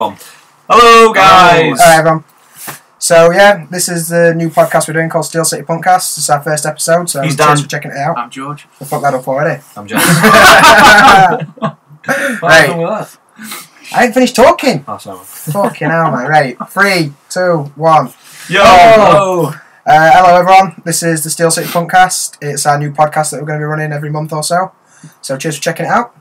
Boom. Hello, guys. Hello, everyone. So yeah, this is the new podcast we're doing called Steel City Punkcast. This is our first episode, so He's thanks Dan. for checking it out. I'm George. We'll fuck that up already. I'm James. Right. I ain't finished talking. Oh, sorry. Fucking hell, mate. Right. 3, 2, 1. Yo! Oh. Hello, everyone. This is the Steel City Punkcast. It's our new podcast that we're going to be running every month or so. So cheers for checking it out.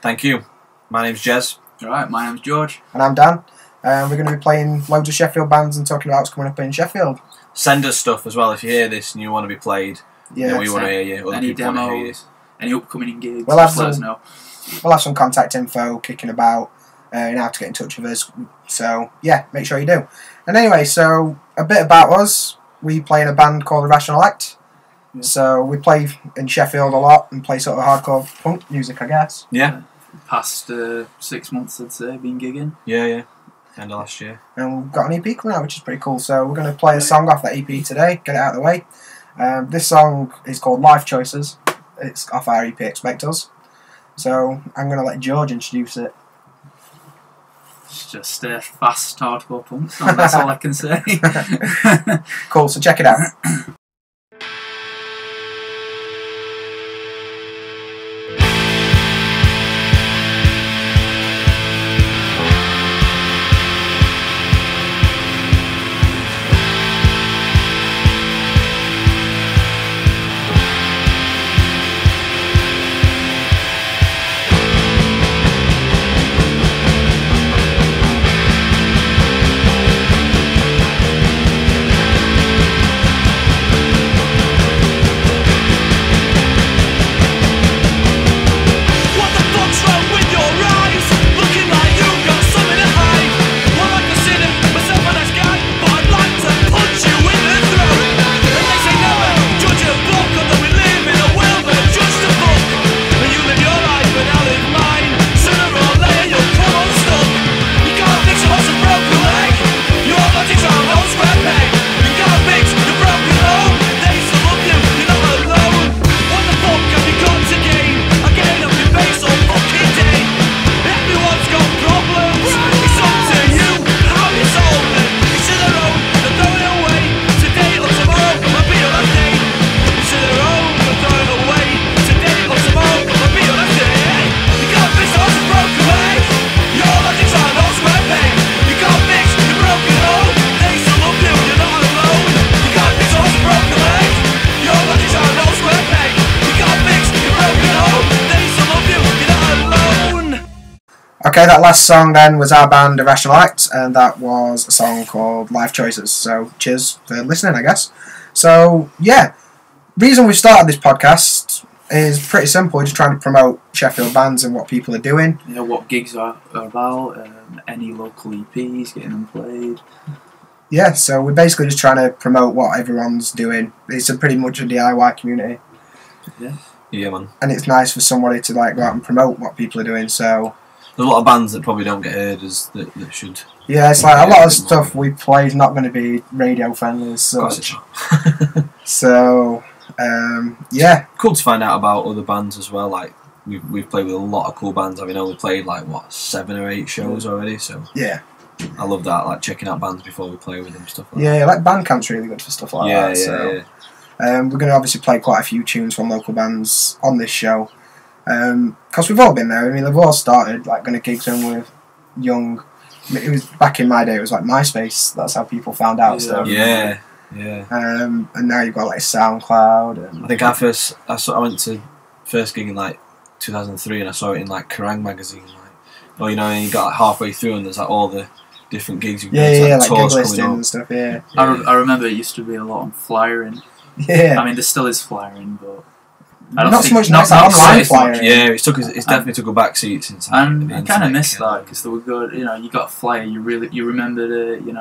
Thank you. My name's Jez. Alright, my name's George. And I'm Dan. We're going to be playing loads of Sheffield bands and talking about what's coming up in Sheffield. Send us stuff as well if you hear this and you want to be played. Yeah. We want to hear you. Other Any people want to hear you. demos, any upcoming gigs, We'll have just let us some- know. We'll have some contact info kicking about and how to get in touch with us. So, yeah, make sure you do. And anyway, so a bit about us. We play in a band called Irrational Act. Yeah. So we play in Sheffield a lot and play sort of hardcore punk music, I guess. Yeah. Past 6 months, I'd say, been gigging. Yeah. End of last year. And we've got an EP coming out, which is pretty cool. So we're going to play a song off that EP today, get it out of the way. This song is called Life Choices. It's off our EP Expect Us. So I'm going to let George introduce it. It's just fast hardcore punk song, that's all I can say. Cool, so check it out. Okay, that last song then was our band Irrational Act, and that was a song called Life Choices. So cheers for listening, I guess. So yeah, reason we started this podcast is pretty simple. We're just trying to promote Sheffield bands and what people are doing. You know what gigs are about, any local EPs, getting them played. Yeah, so we're basically just trying to promote what everyone's doing. It's a pretty much a DIY community, Yeah, man. and it's nice for somebody to like go out and promote what people are doing. So There's a lot of bands that probably don't get heard as that should. yeah, it's like a lot of stuff we play is not going to be radio friendly as Of course such. it's not. So yeah. Cool to find out about other bands as well. Like we've played with a lot of cool bands. I mean, we played like 7 or 8 shows already. So Yeah. I love that. Like checking out bands before we play with them, stuff like Yeah, like Bandcamp's really good for stuff like that. that. So we're going to obviously play quite a few tunes from local bands on this show. Because we've all been there. I mean, they've all started like going to gigs when we're young. It was back in my day. It was like MySpace. That's how people found out stuff. Yeah. And now you've got like SoundCloud. And I think I went to first gig in like 2003, and I saw it in like Kerrang magazine. Like, and you got like halfway through, and there's like all the different gigs you've like gig tours listing coming and up. stuff. Yeah. I remember it used to be a lot on flyering. Yeah. I mean, there still is flyering, but I don't Not think, so much not now, so online much. flyering. Yeah, it's definitely took a back seat since. And the I kind internet of miss came. that because they were good. You got a flyer, you remembered it.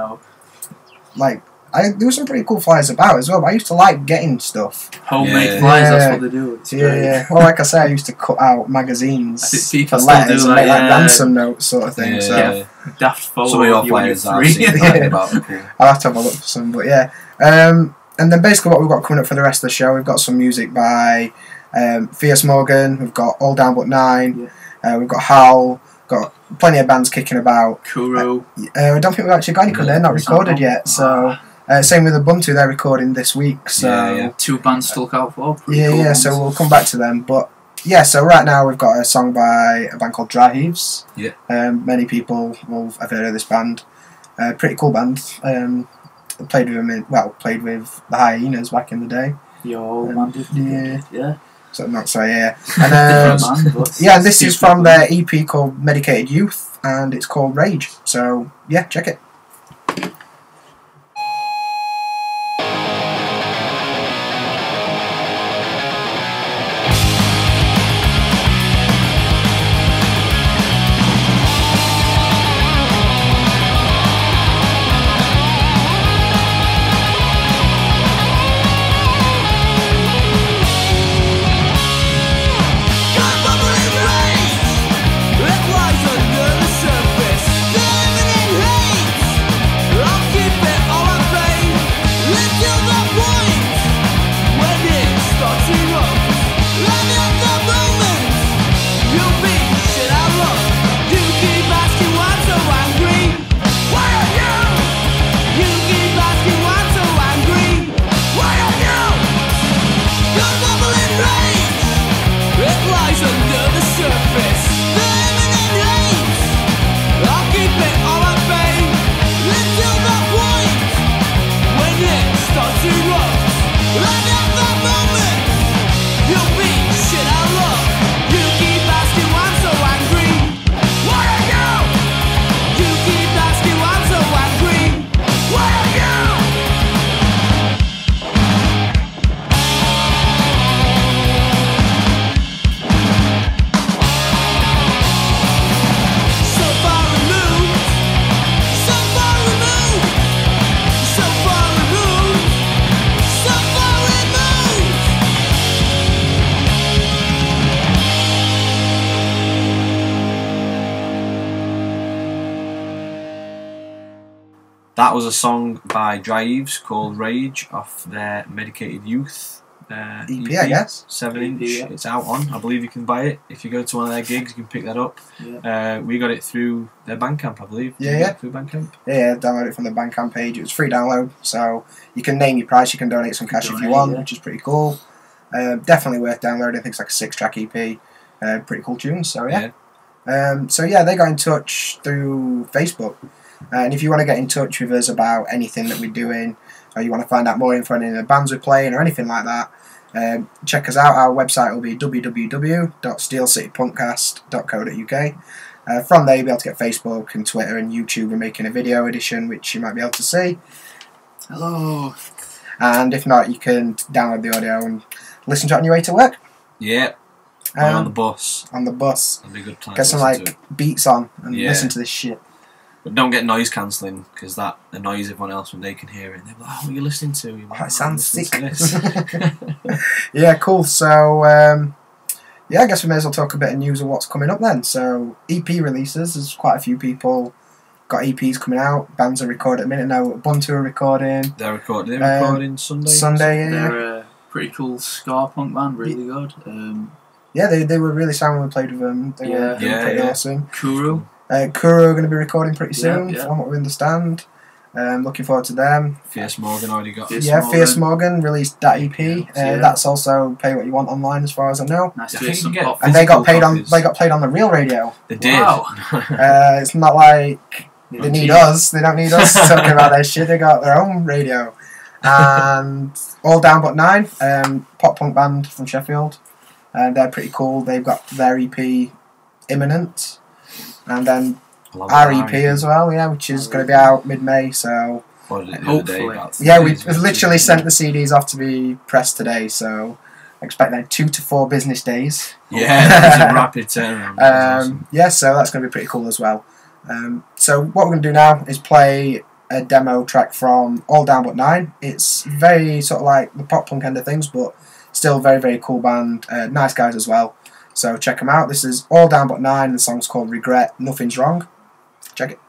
Like there were some pretty cool flyers about as well. But I used to like getting stuff. Homemade Yeah. flyers, Yeah. that's what they do. It's great. Yeah. Well, like I say, I used to cut out magazines I think people for still letters do and that, make like yeah. ransom notes sort of thing. Yeah. So Yeah. Daft photo Some of your of you when you're flyers I've free. seen talking about are cool. I'll have to have a look for some. But yeah. And then basically what we've got coming up for the rest of the show, we've got some music by Fierce Morgan, we've got All Down But Nine, we've got HOWL, we've got plenty of bands kicking about. Kuru. I don't think we've actually got any because they're not recorded yet. So same with Ubuntu, they're recording this week. So 2 bands still out for. So we'll come back to them. But yeah, so right now we've got a song by a band called Heaves. Yeah. Many people will have heard of this band. Pretty cool band. Played with the Hyenas back in the day. Your band did. Yeah. So not so yeah. And and this is from their EP called Medicated Youth, and it's called Rage. So yeah, check it. That was a song by Heaves called Rage off their Medicated Youth EP, I guess. 7-inch. Yeah. It's out on. I believe you can buy it. If you go to one of their gigs, you can pick that up. Yeah. We got it through their Bandcamp, I believe. Yeah. Through Bandcamp. Yeah, download it from the Bandcamp page. It was free download, so you can name your price. You can donate some cash if you want, which is pretty cool. Definitely worth downloading. I think it's like a 6-track EP. Pretty cool tunes. So yeah. They got in touch through Facebook. And if you want to get in touch with us about anything that we're doing, or you want to find out more info on any of the bands we're playing or anything like that, check us out. Our website will be www.steelcitypunkcast.co.uk. From there you'll be able to get Facebook and Twitter and YouTube. We're making a video edition which you might be able to see. Hello. And if not, you can download the audio and listen to it on your way to work. Yeah. On the bus. On the bus. That'd be a good time. Get some beats on and listen to this shit. But don't get noise cancelling, because that annoys everyone else when they can hear it. And they're like, what are you listening to? You're like, it sounds sick. To Yeah, cool. So, I guess we may as well talk a bit of news of what's coming up then. So, EP releases, there's quite a few people got EPs coming out. Bands are recording at the minute now. Ubuntu are recording. They're recording Sunday. Sunday, yeah. They're a pretty cool ska punk band, really good. They were really sound when we played with them. They were pretty awesome. Kuru. Kuru are going to be recording pretty soon, from what we understand. Looking forward to them. Fierce Morgan already got. Fierce Morgan released that EP. That's also Pay What You Want online, as far as I know. Nice to hear some pop. And they got played on the real radio. They did. Wow. It's not like they need us. They don't need us talking about their shit. They got their own radio. And All Down But Nine, pop punk band from Sheffield. And they're pretty cool. They've got their EP imminent. And then our EP as well, which is going to be out mid-May, so... Hopefully. We've literally sent the CDs off to be pressed today, so I expect like 2 to 4 business days. Yeah, that's a rapid turnaround. Awesome. So that's going to be pretty cool as well. So what we're going to do now is play a demo track from All Down But Nine. It's very sort of like the pop punk end of things, but still very, very cool band. Nice guys as well. So check them out. This is All Down But Nine, and the song's called Regret, Nothing's Wrong. Check it.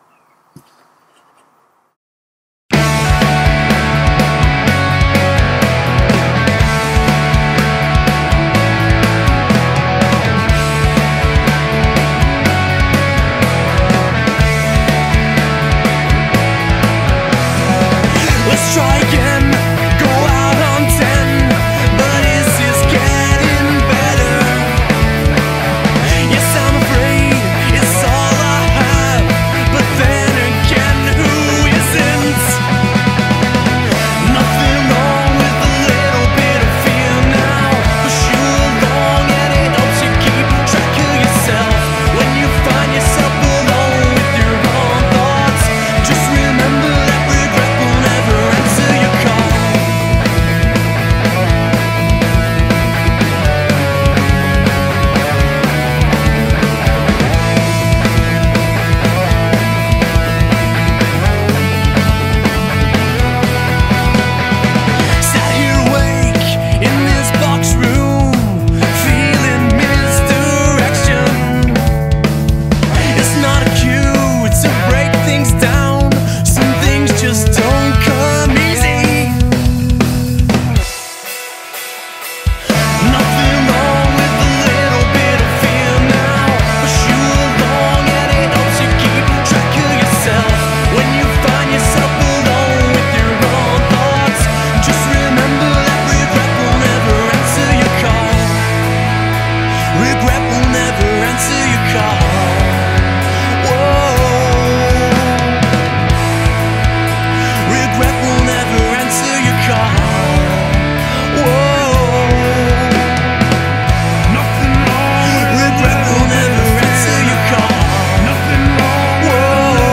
Try again, go out on 10, but is this getting better? Yes, I'm afraid it's all I have, but then again, who isn't? Nothing wrong with a little bit of fear now. Push you along and it helps you keep track of yourself. When you find yourself alone with your own thoughts, just remember that regret will never answer your call. Sat here awake in this box room, feeling misdirection. It's not a cue to break things down. Some things just don't come easy. Nothing wrong with a little bit of fear now. Push you along and it helps you keep track of yourself. When you find yourself alone with your own thoughts, just remember that regret will never answer your call. Regret will never answer your call. Whoa. Regret will never answer your call. Whoa. Nothing wrong. Regret will never answer your call. Nothing wrong. Whoa.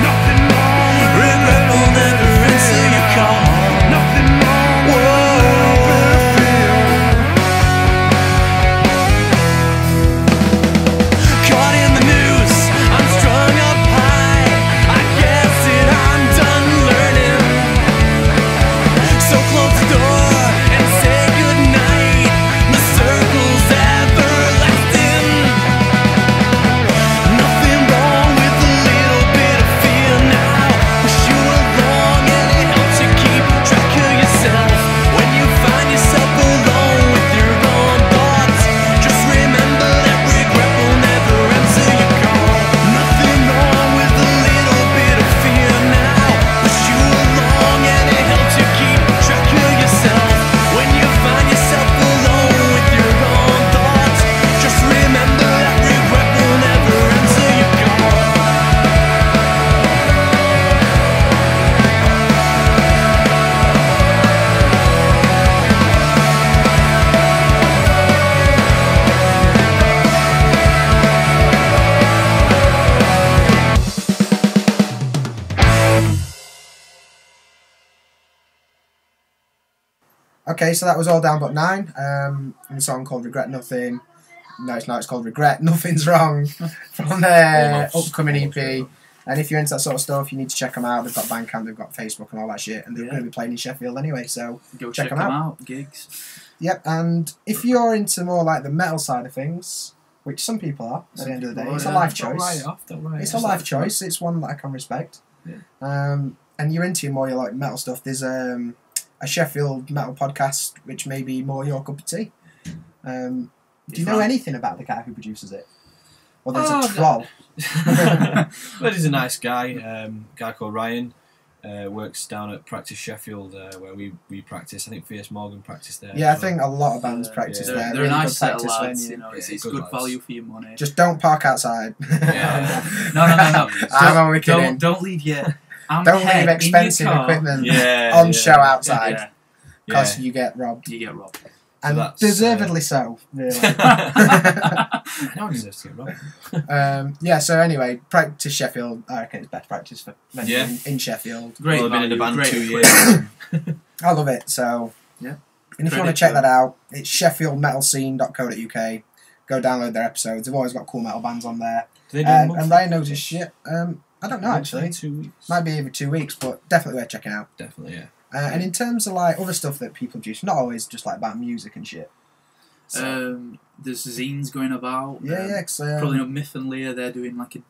Nothing wrong. Regret will never answer your call. Nothing wrong. Whoa. Caught in the news, I'm strung up high. I guess that I'm done learning. So close the door and say goodnight. The circle's everlasting. Nothing wrong with a little bit of fear now. Push you along and it helps you keep track of yourself. When you find yourself alone with your own thoughts, just remember that regret will never answer your call. Nothing wrong with a little bit of fear now. Push you along and it helps you keep track of yourself. When you find yourself alone with your own thoughts, just remember that regret will never answer your call. Okay, so that was all down but 9. A song called Regret Nothing. No, it's not. It's called Regret Nothing's Wrong from their upcoming EP. And if you're into that sort of stuff, you need to check them out. They've got Bandcamp, they've got Facebook and all that shit. And they're going to be playing in Sheffield anyway, so Go check check them them out. out. Gigs. Yep, and if you're into more like the metal side of things, which some people are at the end of the day, it's a life Don't write choice. it off, don't write it It's a off. life choice. It's one that I can respect. Yeah. And you're into more your like metal stuff. There's a Sheffield metal podcast which may be more your cup of tea. Do you know anything about the guy who produces it? Or there's a troll. But he's a nice guy. Guy called Ryan. Works down at Practice Sheffield, where we practice. I think Fierce Morgan practiced there. Yeah, I think a lot of bands practice yeah. there. They're a Really nice good set of practice lads. venue. You know, it's Yeah, good lads. value for your money. Just don't park outside. Yeah. No. I'm only kidding. Don't leave your Don't leave expensive equipment on show outside Yeah, because you get robbed. you get robbed. And that's, deservedly so, really. No one deserves to get robbed. Yeah, so anyway, Practice Sheffield, I reckon it's best practice for venue Yeah. in Sheffield. Great. Well, I've been in the value, band great 2 equipment. years. I love it, so... Yeah. And if you want Credit to check to that out, it's sheffieldmetalscene.co.uk. Go download their episodes. They've always got cool metal bands on there. Do they do And monthly? Ryan knows his shit. I don't know, actually. 2 weeks. Might be every 2 weeks, but definitely worth checking out. Definitely, yeah. And in terms of like other stuff that people produce, not always just like about music and shit. So, There's zines going about. yeah, 'cause, Probably not Myth and Lear. They're doing like a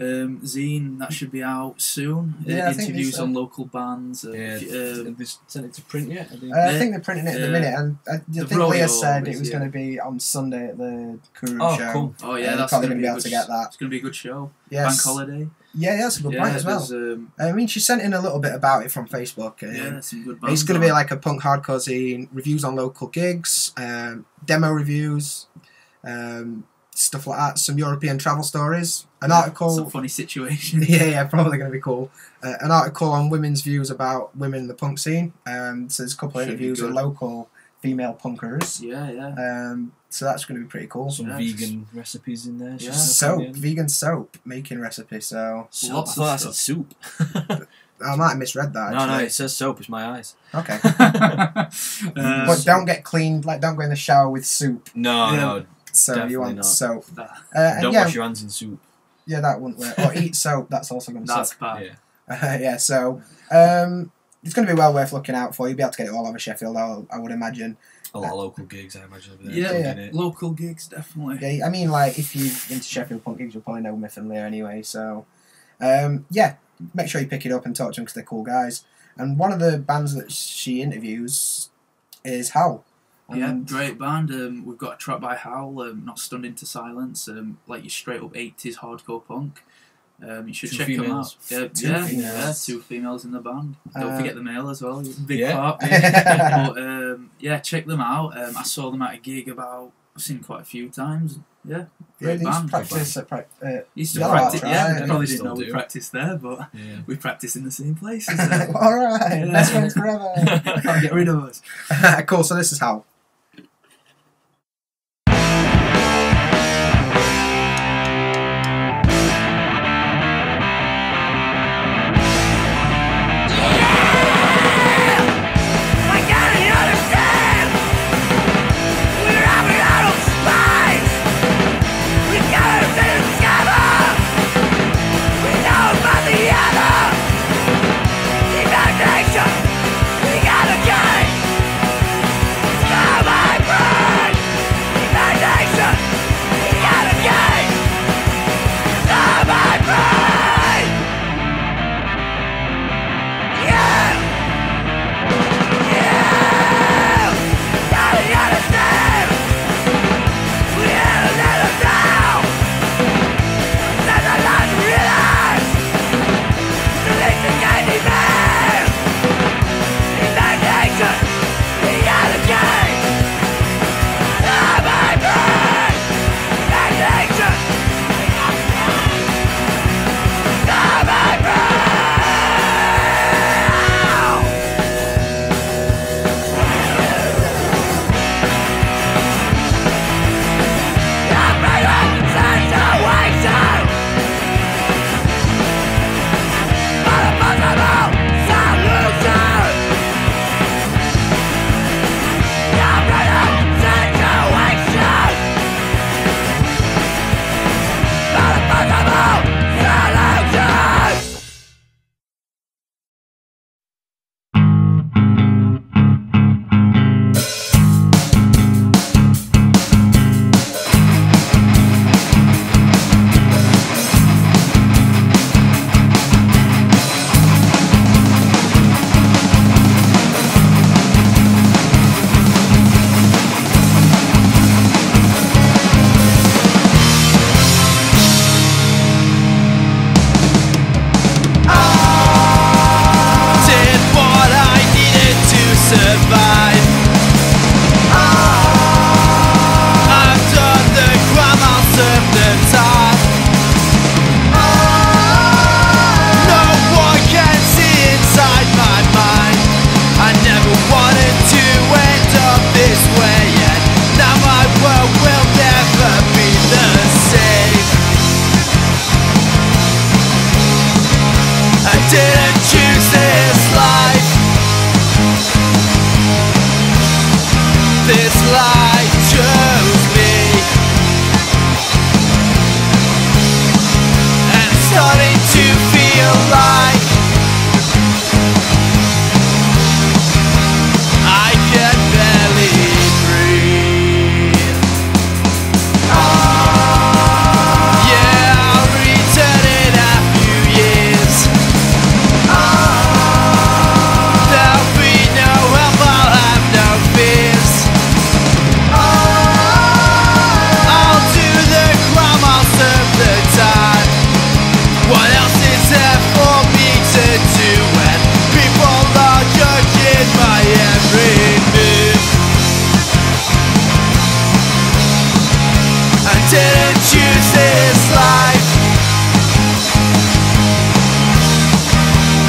zine that should be out soon. Yeah, I think Interviews they on local bands. Yeah, have they sent it to print yet? I think they're printing it at the minute, and I think wrote Leah it said all, it was yeah. going to be on Sunday at the Kuru Oh, show. cool. Oh yeah, They're that's probably going to be able to get that. It's going to be a good show. Yes. Bank holiday. Yeah, that's a good point as well. I mean, she sent in a little bit about it from Facebook. Yeah, some good bands. It's going to be like a punk hardcore scene, reviews on local gigs, demo reviews, stuff like that. Some European travel stories. An article. Some funny situation. Yeah, probably going to be cool. An article on women's views about women in the punk scene. So there's a couple of interviews with local female punkers. Yeah. So that's going to be pretty cool. Some vegan recipes in there. Soap, vegan soap making recipe. So soap. I thought that said soup. I might have misread that. No, it says soap. It's my eyes. Okay. But don't get cleaned. Like, don't go in the shower with soup. No. So you want not. Soap. Don't wash your hands in soup. Yeah, that wouldn't work. Or eat soap. That's also going to suck. That's bad. Yeah. So it's going to be well worth looking out for. You'll be able to get it all over Sheffield, I would imagine. A lot of local gigs, I imagine. Yeah, local gigs, definitely. Yeah, I mean, like, if you're into Sheffield punk gigs, you'll probably know Myth and Lear anyway. So, yeah, make sure you pick it up and talk to them because they're cool guys. And one of the bands that she interviews is HOWL. Yeah, great band. We've got a track by HOWL, Not Stunned Into Silence, like your straight up 80s hardcore punk. You should check them out. Yeah, 2 females in the band. Don't forget the male as well. Big part. But check them out. I saw them at a gig I've seen quite a few times. Yeah, great band. Practice used to practice. I probably didn't know do. we practiced there, but we practice in the same places. All right, best friends forever. Can't get rid of us. Cool. So this is HOWL.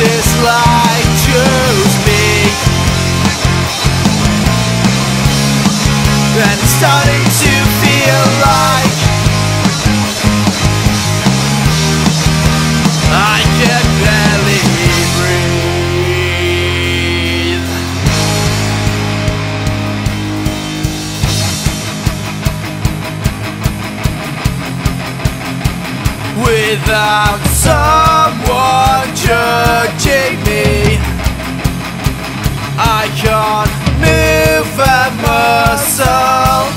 This life chose me, and it's starting to feel like I can barely breathe. Without someone judging me, I can't move a muscle.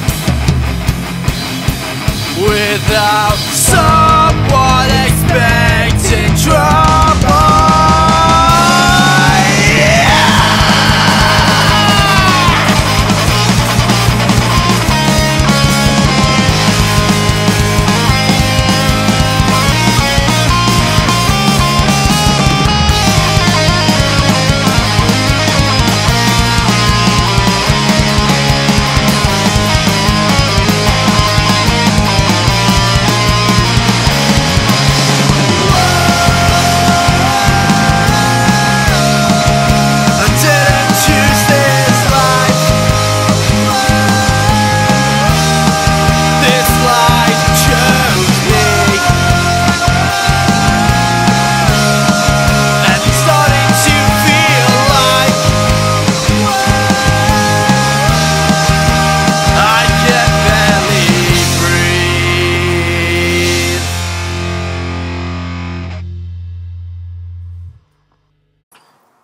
Without someone expecting trouble.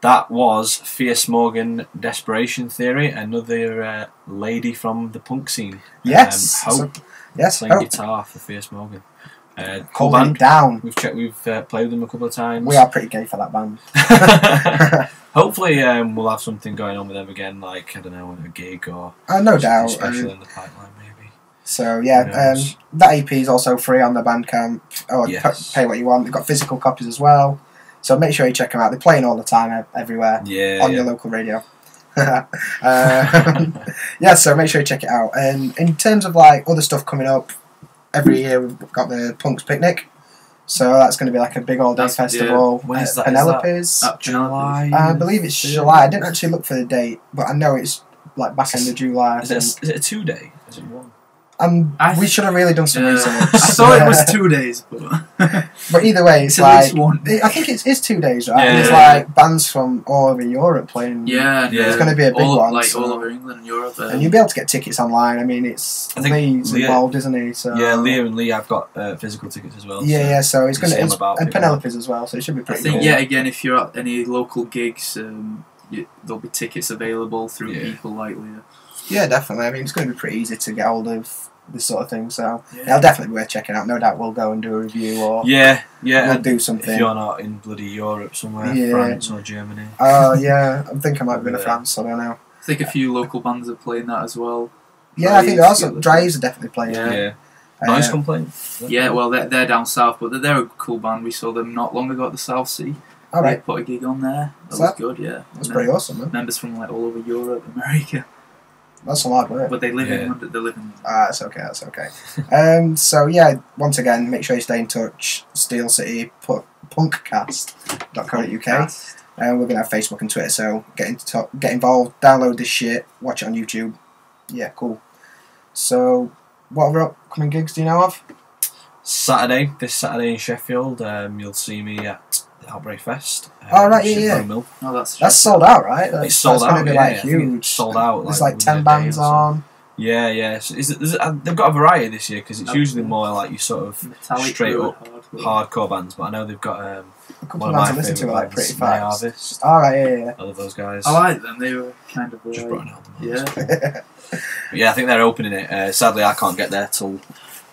That was Fierce Morgan, Desperation Theory, another lady from the punk scene. Yes. Hope. Yes. Playing Hope. guitar for Fierce Morgan. Cool Holding band. it down. We've played with them a couple of times. We are pretty gay for that band. Hopefully we'll have something going on with them again, like, I don't know, a gig or No doubt. special in the pipeline maybe. So yeah, Who knows? that EP is also free on the Bandcamp. Yes. Pay what you want. They've got physical copies as well. So make sure you check them out. They're playing all the time, everywhere, on your local radio. Yeah, so make sure you check it out. And in terms of like other stuff coming up, every year we've got the Punks Picnic. So that's going to be like a big all-day festival. When is that? Penelope's. July? I believe it's July. I didn't actually look for the date, but I know it's like back end of July. Is it a 2-day? Is it one? We should have really done some research. I thought it was 2 days, but But either way, it's at like least one. I think it's 2 days, right? Yeah, And it's yeah, like bands from all over Europe playing. yeah, It's going to be a big one. like so- all over England and Europe. And you'll be able to get tickets online. I mean, it's I think Lee's Leah- involved, isn't he? So Yeah, Leah and Lee have got physical tickets as well. yeah. So it's going see 'em to about and people. Penelope's as well. So it should be I pretty think cool. yeah. Again, if you're at any local gigs, there'll be tickets available through Yeah. people like Leah. Yeah, definitely. I mean, it's going to be pretty easy to get hold of this sort of thing. So Yeah. it'll definitely be worth checking out. No doubt we'll go and do a review or Yeah. we'll And do if something. you're not in bloody Europe somewhere, Yeah. France or Germany. Oh yeah, I think I might be in Yeah. France. I don't know. I think a few local bands are playing that as well. Yeah, I think Dry's, also yeah, Dry's are definitely playing. Yeah. Yeah. Uh, Noise complaint. Yeah, well, they're down south, but they're a cool band. We saw them not long ago at the South Sea. All right, They put a gig on there. That So was good, yeah. that's And pretty then awesome, man. Members from like all over Europe, America, That's some hard work. but they live Yeah. in London. They live in. That's okay. That's okay. So yeah, once again, make sure you stay in touch. Steel City Punkcast.co.uk. We're gonna have Facebook and Twitter, so get involved, download this shit, watch it on YouTube. Yeah, cool. So, what other upcoming gigs do you know of? This Saturday in Sheffield, you'll see me at the Outbreak Fest. Oh, right, which is yeah. Borough Mill. Oh, that's Sold out, right? It's sold that's out. Gonna be Yeah, like I think huge. it's sold out. There's like within 10 a day bands or so. on. Yeah. So they've got a variety this year because it's usually more like you sort of Metallic, straight Blue, up hardcore. hardcore bands, but I know they've got A couple one of of bands my I listen to favourite are like bands, pretty May fast. Harvest. Alright, yeah. I love those guys. I like them. They were kind of Just brought an album out. yeah. But yeah, I think they're opening it. Sadly, I can't get there till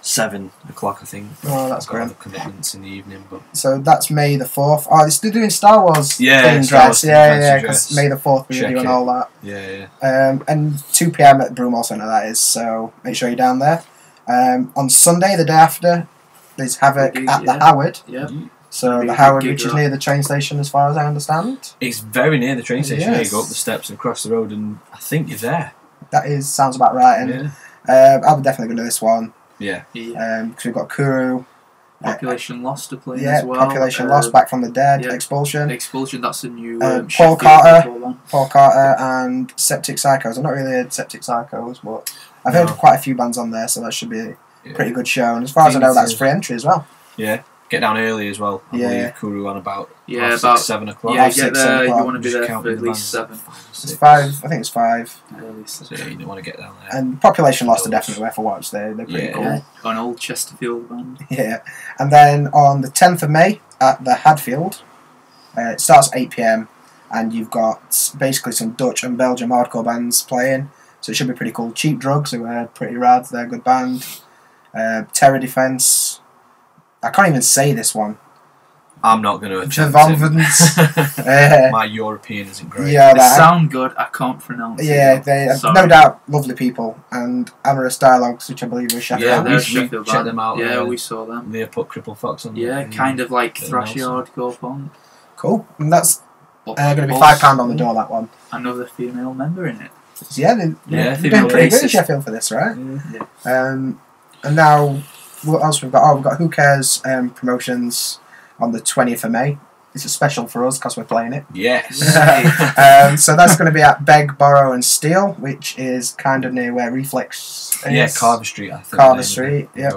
7 o'clock. I think. Oh, that's I've got great. other commitments in the evening, but So that's May the 4th. Oh, they're still doing Star Wars Yeah, themed Star dress. Wars themed Yeah, fancy because dress. May the 4th we're Check doing it. all that. yeah. And 2 PM at the Broomall Centre, that is, so make sure you're down there. On Sunday, the day after, there's Havoc Gig, at the yeah. Howard. Yeah. So Big the Howard, gig, which is right? near the train station, as far as I understand. It's very near the train station. Yes. You go up the steps and across the road, and I think you're there. Sounds about right. And Yeah. I'll be definitely going to this one Yeah. Yeah. because we've got Kuru, Population Lost are playing Yeah, as well. Population Lost, Back from the Dead, yeah. Expulsion. Expulsion, that's a new Paul Sheffield Carter. hardcore band. Paul Carter and Septic Psychos. I'm not really a Septic Psychos, but I've heard quite a few bands on there, so that should be a pretty good show. And as far as I know, that's free entry as well. Yeah, get down early as well. I believe Kuru on about half 6, 7 o'clock. Yeah, Half get 6, there. 7 o'clock. You want to be Just there count for at the least bands. 7. It's 5. I think it's 5. So yeah, you don't want to get down there. And Population Lost are definitely worth a watch. They're pretty cool. Yeah, an old Chesterfield band. Yeah. And then on the 10th of May at the Hadfield, it starts at 8 p.m. and you've got basically some Dutch and Belgian hardcore bands playing. So it should be pretty cool. Cheap Drugs, who are pretty rad. They're a good band. Terror Defence. I can't even say this one. I'm not going to attempt Javonvans. My European isn't great. Yeah, They sound good, I can't pronounce it. Yeah, they are no doubt lovely people. And Amorous Dialogues, which I believe was Sheffield. Yeah, they're we Sheffield checked band. them out. Yeah, we saw them. They put Cripple Fox on. Yeah, kind of like thrashy hardcore punk. Cool. And that's going to be £5 on the door, that one. Another female member in it. So yeah, they've been female pretty good in bassist. Sheffield for this, right? Yeah. And now, what else we've got? Oh, we've got Who Cares promotions on the 20th of May. It's a special for us because we're playing it. Yes. So that's going to be at Beg, Borrow and Steal, which is kind of near where Reflex is. Yeah, Carver Street, I think. Carver Street, yeah.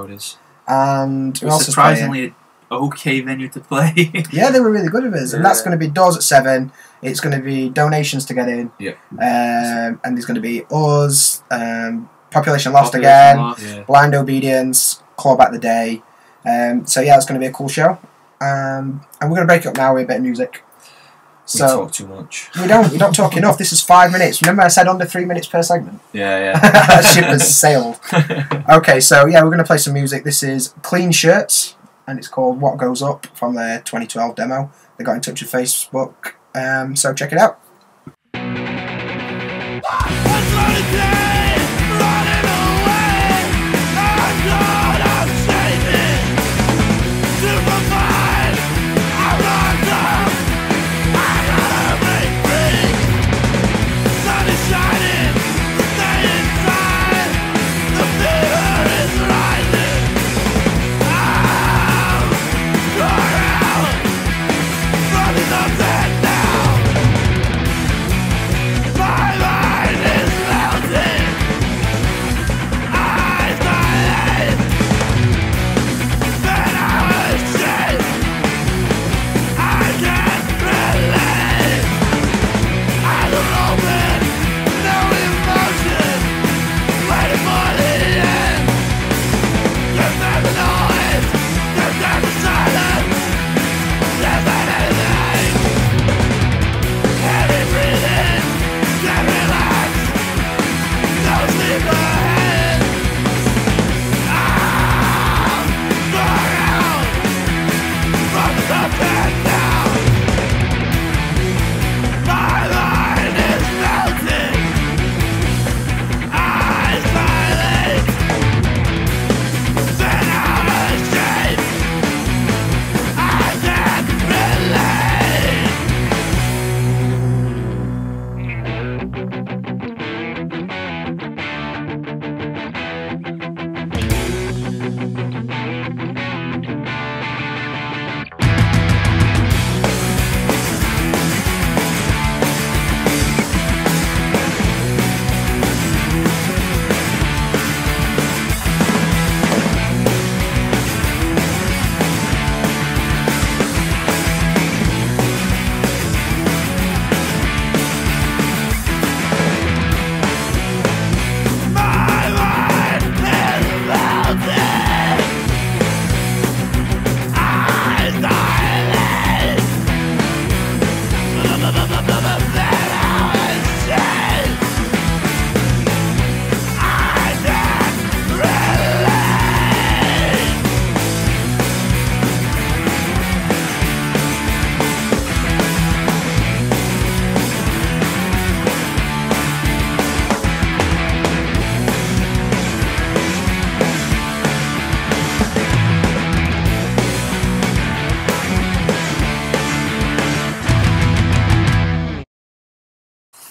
And It was surprisingly an okay venue to play. Yeah, they were really good with us. And that's going to be doors at 7. It's going to be donations to get in. Yeah. And there's going to be us, Population Lost again, Lost. Blind Obedience, Claw Back the Day. So yeah, it's going to be a cool show. And we're going to break it up now with a bit of music. So we talk too much. We don't talk enough. This is 5 minutes. Remember I said under 3 minutes per segment? Yeah. That ship has sailed. Okay, so yeah, we're going to play some music. This is Clean Shirts, and it's called What Goes Up from their 2012 demo. They got in touch with Facebook, so check it out.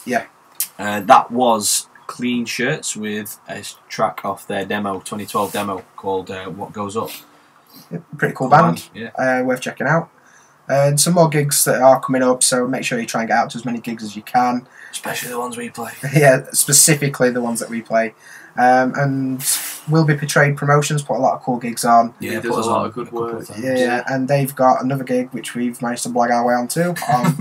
Yeah. That was Clean Shirts with a track off their demo, 2012 demo, called What Goes Up. Pretty cool band. Yeah. Worth checking out. And some more gigs that are coming up, so make sure you try and get out to as many gigs as you can. Especially the ones we play. Yeah, specifically the ones that we play. And Will Be Portrayed Promotions put a lot of cool gigs on. Yeah, there's a lot of good work. Yeah, and they've got another gig which we've managed to blag our way onto on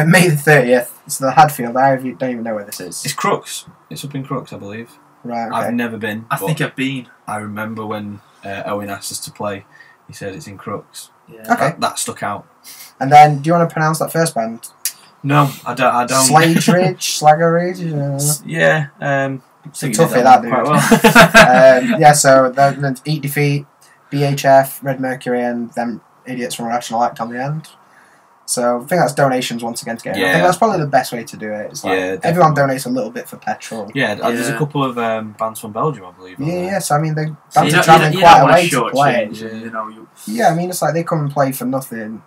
May the 30th. It's the Hadfield. I don't even know where this is. It's Crooks. It's up in Crooks, I believe. Right, okay. I've never been. I think I've been. I remember when Owen asked us to play, he said it's in Crooks. Yeah. Okay. That stuck out. And then, do you want to pronounce that first band? No, I don't. Slage Ridge? Slagger Ridge? Yeah. It's a toughie, that dude. Quite well. Yeah, so then Eat Defeat, BHF, Red Mercury, and them idiots from Irrational Act on the end. So I think that's donations once again to get in. I think that's probably the best way to do it. It's like everyone donates a little bit for petrol. Yeah, there's a couple of bands from Belgium, I believe. Yeah, so I mean, the bands are travelling quite a way to play. Yeah, I mean, it's like they come and play for nothing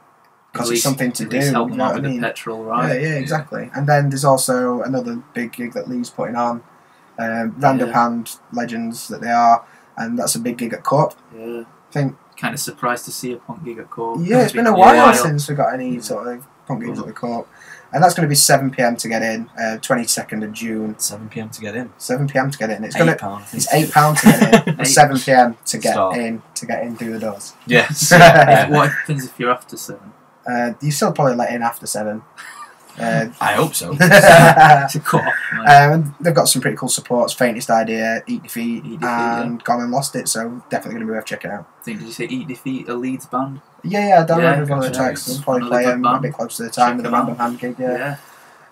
because it's something to do. Help you them know out what with I mean? the petrol, right? Yeah, exactly. And then there's also another big gig that Lee's putting on. Random Hand legends that they are, and that's a big gig at Corp. Yeah, I think. Kind of surprised to see a punk gig at Corp. Yeah, it's been a while since we got any sort of punk gigs at the Corp, and that's going to be 7 p.m. to get in. 22nd of June. 7 p.m. to get in. 7 p.m. to get in. It's £8. It's £8 to get in. 7 p.m. to get in. To get in through the doors. Yes. What happens if you're after 7? You still probably let in after 7. I hope so. It's a cut-off. And they've got some pretty cool supports. Faintest Idea, Eat Defeat, and Gone and Lost It. So definitely going to be worth checking out. I think, did you say Eat Defeat, a Leeds band? Yeah, I downloaded one of the tracks. I'll probably play them a band. bit close to the time with the Random Hand gig. Yeah.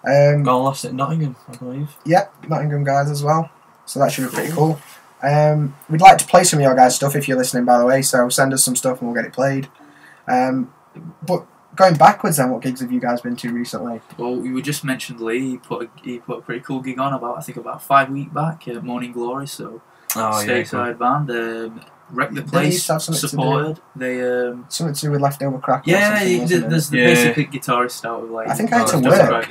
Gone and Lost It, Nottingham, I believe. Yeah, Nottingham guys as well. So that should be pretty cool. We'd like to play some of your guys' stuff if you're listening, by the way. So send us some stuff and we'll get it played. But going backwards, then, what gigs have you guys been to recently? Well, we just mentioned Lee. He put a pretty cool gig on about 5 weeks back at Morning Glory. So stateside band. Wreck the Place supported. They something to do with Leftover Crack. Yeah, there's the basic guitarist out of I think I had to work.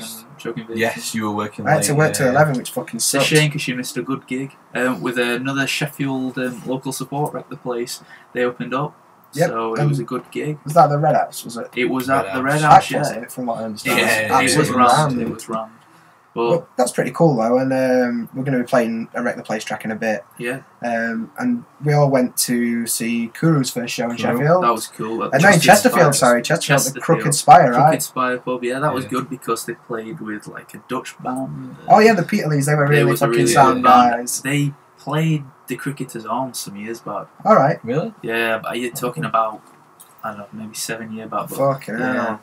Yes, you were working. I had to work till 11, which fucking sucks. It's a shame because you missed a good gig. With another Sheffield local support, Wreck the Place. They opened up. Yep. So it was a good gig. Was that the Red House? Was it? It was at the Red House. Yeah, wasn't it, from what I understand. Yeah, it was rammed. It was rammed. Well, that's pretty cool though, and we're going to be playing a Wreck the Place track in a bit. Yeah. And we all went to see Kuru's first show in Sheffield. That was cool. No, in Chesterfield, sorry. Chesterfield, the Crooked Spire, right? Crooked Spire pub, yeah, that was good because they played with like a Dutch band. Oh yeah, the Peterleys, they were really fucking sound guys. They played the Cricketers on some years back. Alright. Really? Yeah, but you're talking about, I don't know, maybe 7 years back. Fucking hell. Yeah.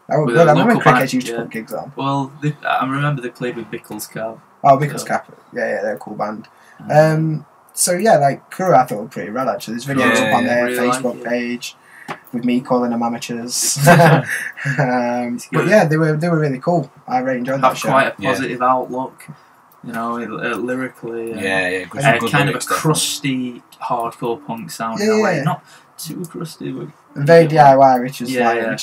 I remember Cricketers used to put gigs on. Well, I remember they played with Bickle's Cab. Oh, Bickle's Cab. Yeah, they're a cool band. So yeah, like Kuru, I thought were pretty rad actually. There's videos up on their really Facebook page with me calling them amateurs. But yeah, they were really cool. I really enjoyed that show. Quite a positive outlook, you know, lyrically. Good kind of a crusty hardcore punk sound in a way, not too crusty, but and very DIY, which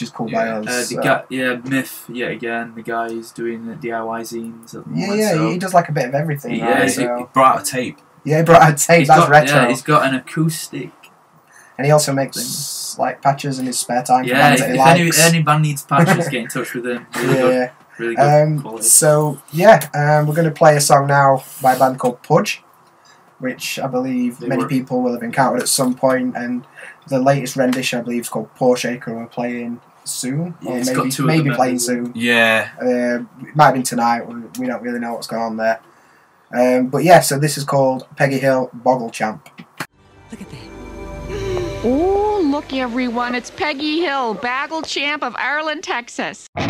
is cool by us. Myth yet again. The guy who's doing the DIY zines at the moment. Yeah, he does like a bit of everything. He brought out a tape. Yeah, he brought out a tape. That's retro. Yeah, he's got an acoustic. And he also makes like patches in his spare time. Yeah, if any band needs patches, get in touch with him. Really good quality. So yeah, we're going to play a song now by a band called Pudge, which I believe many people will have encountered at some point, and the latest rendition I believe is called Poor Shaker. We're playing soon, or maybe playing soon. Yeah, it might have been tonight. We don't really know what's going on there. But yeah, so this is called Peggy Hill Boggle Champ. Look at that. Oh, look everyone, it's Peggy Hill, Bagel Champ of Ireland, Texas. Cut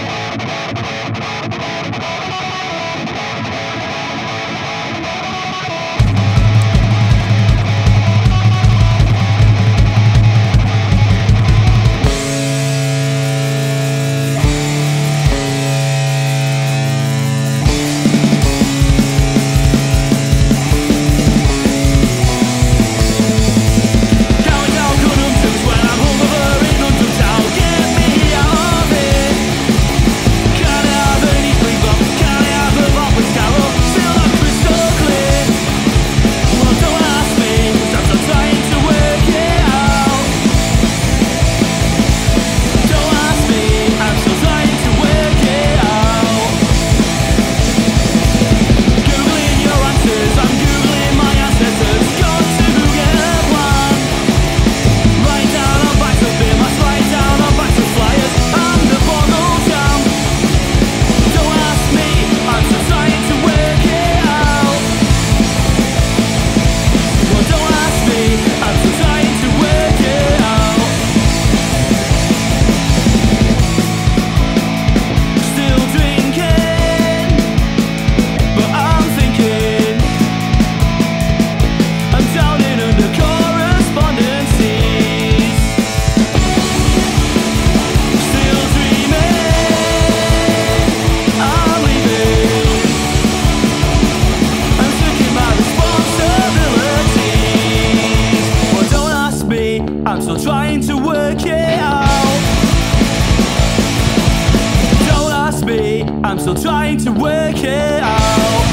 I'm still trying to work it out.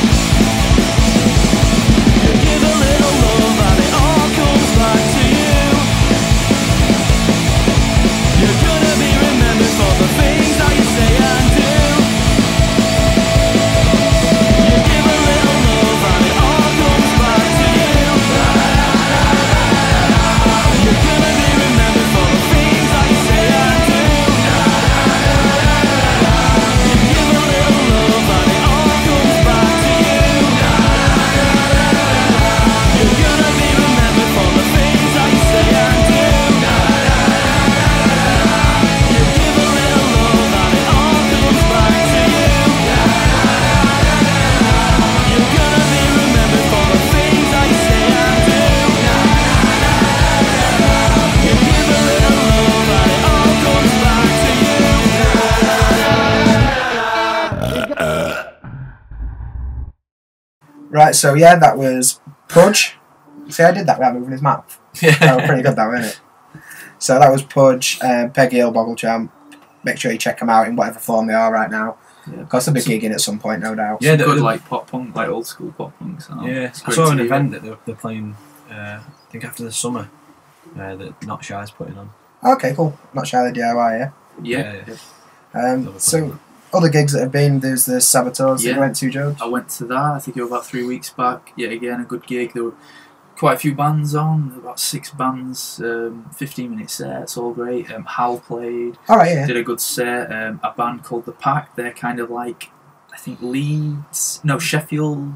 You give a little love and it all comes back to you. You're gonna be remembered for the things that you say and do. You give a little love and it all comes back to you. You're gonna be remembered for the things that you say and do. You give a little love and it all comes back to you. You're gonna be remembered for the things that you say and do. You give a little love and it all comes back to you. You're gonna be remembered for the things that you say and do. You give a little love and it all comes back to you. Right, so yeah, that was Pudge. See, I did that without moving his mouth. That was pretty good, that, wasn't it? So that was Pudge, Peggy Hill, Bogglechamp. Make sure you check them out in whatever form they are right now. Yeah. Because they'll be gigging at some point, no doubt. Yeah, Good like pop punk, like old school pop punk sound. Yeah, It's I great saw an to hear. event that they're playing, I think after the summer, that Not Shy's putting on. Okay, cool. Not shy of the DIY, yeah. Yeah. So, other gigs that have been, there's the Saboteurs that you Yeah. went to, George. I went to that, I think it was about 3 weeks back. Yet again, a good gig. There were quite a few bands on, about 6 bands, 15-minute sets, all great. HOWL played, Alright, yeah. did a good set. A band called The Pack, they're kind of like, I think Sheffield,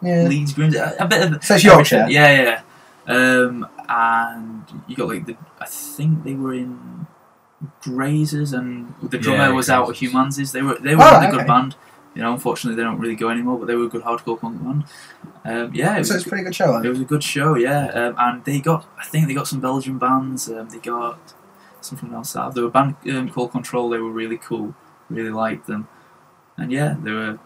Yeah. Leeds, Grimsby, a bit of... So it's Yorkshire? Yeah. And you got like, I think they were in Grazers, and the drummer Yeah, was out of Grazers. Humanses. They were a right, good okay. band. You know, unfortunately they don't really go anymore, but they were a good hardcore punk band. It So was it's a pretty good show, it then. was a good show, yeah. And I think they got some Belgian bands. They got something else out. There were a band called Control. They were really cool. Really liked them. And yeah, there were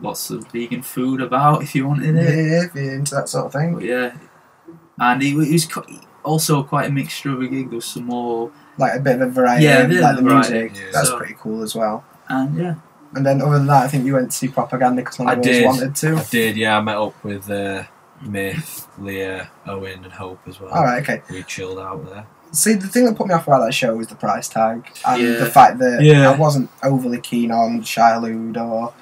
lots of vegan food about if you wanted it. Yeah, if you're into that sort of thing. But yeah, and it was also quite a mixture of a gig. There was some more, Like a bit of a variety, Yeah, a bit like of the a variety, music. yeah. That's So- pretty cool as well. and yeah, And then other than that, I think you went to see Propaganda because none I of us did. wanted to. I did, yeah. I met up with Myth, Leah, Owen, and Hope as well. Alright, okay. We chilled out there. See, the thing that put me off about that show was the price tag and Yeah. the fact that Yeah. I wasn't overly keen on Shiloud or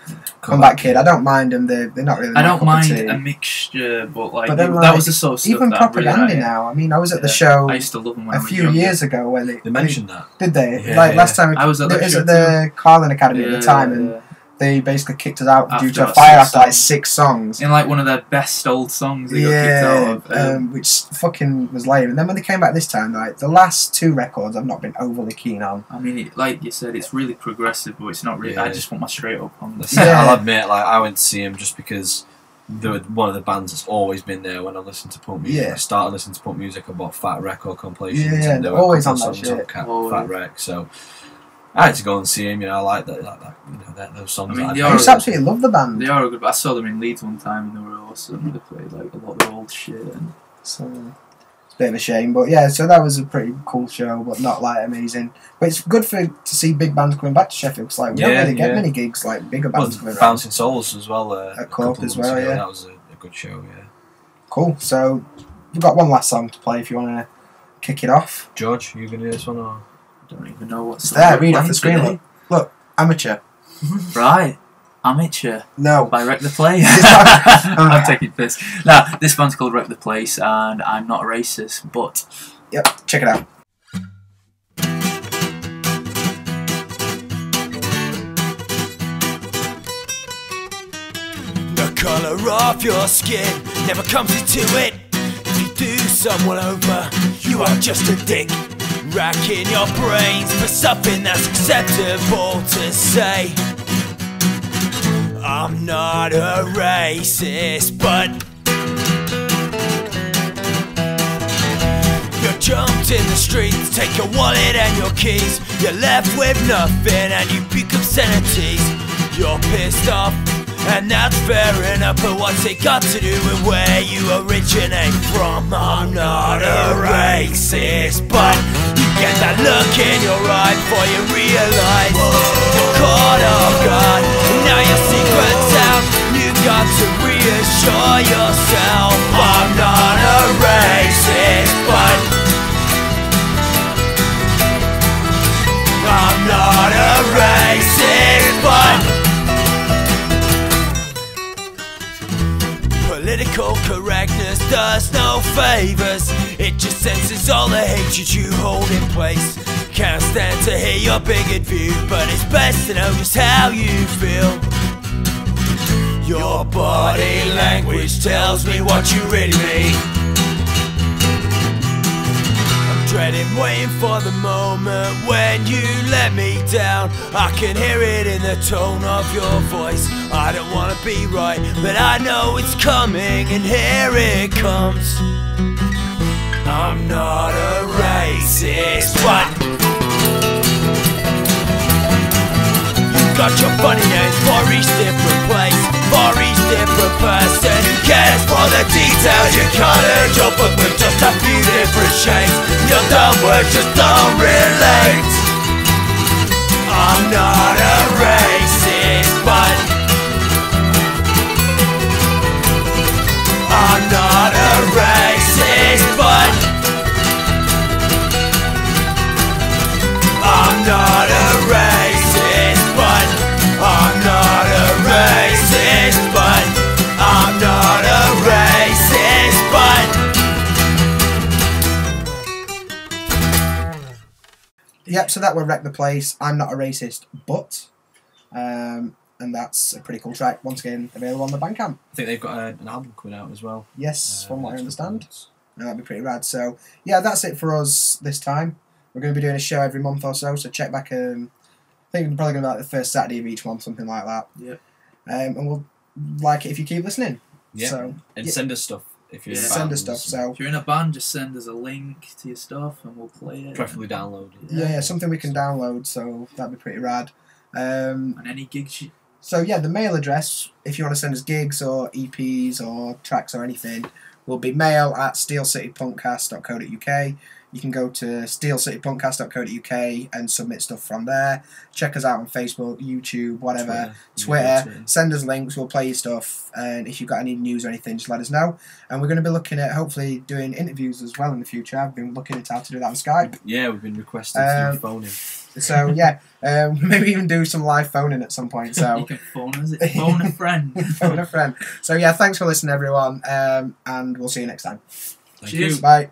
Comeback Kid. I don't mind them; they're not really. I my don't cup of mind tea. a mixture, but like But then, that like, was the sort of stuff Even that I really Propaganda liked. now. I mean, I was at the Yeah. show I used to love them when I a was few younger. years ago when They mentioned that. did they? Yeah, like yeah. last time I was at it that was show at the Carlin Academy at the time, and yeah. they basically kicked us out due After to a about fire 6 after like songs. 6 songs. In like one of their best old songs they got kicked out of. Which fucking was lame. And then when they came back this time, like the last 2 records, I've not been overly keen on. I mean, like you said, it's really progressive, but it's not really. Yeah. I just want my straight up on this. Yeah. I'll admit, like I went to see him just because they were one of the bands that's always been there when I listened to punk music. Yeah. I started listening to punk music. I bought Fat Record compilations. Yeah, and there were always a on couple that of songs shit. Fat Wreck. So I had to go and see him. You know, I like that those songs. I mean, that they I are- just absolutely love the band. They are a good. I saw them in Leeds one time and they were awesome. They played like a lot of their old shit. And So it's a bit of a shame, but yeah. So that was a pretty cool show, but not like amazing. But it's good to see big bands coming back to Sheffield. Cause, like we don't Yeah, really get yeah. many gigs like bigger Well, bands coming around. Bouncing Souls as well. A Cork couple as of months well, ago. yeah. That was a good show. Yeah. Cool. So we've got one last song to play if you want to kick it off. George, you gonna do this one or? I don't even know what's It's there. Read off the screen. Look, Amateur. Right, Amateur No. by Wreck the Place. Alright. I'm taking this. Now, this band's called Wreck the Place, and I'm not racist, but Yep. Check it out. The colour of your skin never comes into it. If you do someone over, you are just a dick. Racking your brains for something that's acceptable to say. I'm not a racist, but you're jumped in the streets, take your wallet and your keys. You're left with nothing and you pick obscenities. You're pissed off, and that's fair enough, but what's it got to do with where you originate from? I'm not a racist, but you get that look in your eye before you realise you're caught off guard hard to reassure yourself. I'm not a racist, but I'm not a racist, but political correctness does no favors. It just senses all the hatred you hold in place. Can't stand to hear your bigot views, but it's best to know just how you feel. Your body language tells me what you really mean. I'm dreading waiting for the moment when you let me down. I can hear it in the tone of your voice. I don't wanna be right, but I know it's coming, and here it comes. I'm not a racist, but you've got your funny names for each different place, for each different person. Who cares for the details? You colored your book with just a few different shades. Your dumb words just don't relate. I'm not a racist, but I'm not a racist, but I'm not a racist, but I'm not a racist, but I'm not a racist, but Yep, so that will Wreck the Place. I'm not a racist, but and that's a pretty cool track. Once again, available on the Bandcamp. I think they've got an album coming out as well. Yes, from what I understand. That'd be pretty rad. So yeah, that's it for us this time. We're going to be doing a show every month or so. So check back. I think we're probably going to be like the first Saturday of each month, something like that. Yep. And we'll like it if you keep listening. Yeah. So, and send us stuff if you're in send us bands. stuff. So If you're in a band, just send us a link to your stuff and we'll play it. Preferably download it. yeah, something we can download. So that'd be pretty rad. And any gigs So yeah, the mail address, if you want to send us gigs or EPs or tracks or anything, will be mail@steelcitypunkcast.co.uk. You can go to steelcitypunkcast.co.uk and submit stuff from there. Check us out on Facebook, YouTube, whatever, Twitter. Send us links, we'll play your stuff. And if you've got any news or anything, just let us know. And we're going to be looking at hopefully doing interviews as well in the future. I've been looking at how to do that on Skype. Yeah, we've been requested to phone in. So yeah, maybe even do some live phoning at some point. So you can phone us. Phone a friend. Phone a friend. So yeah, thanks for listening, everyone, and we'll see you next time. Thank Cheers. you. Bye.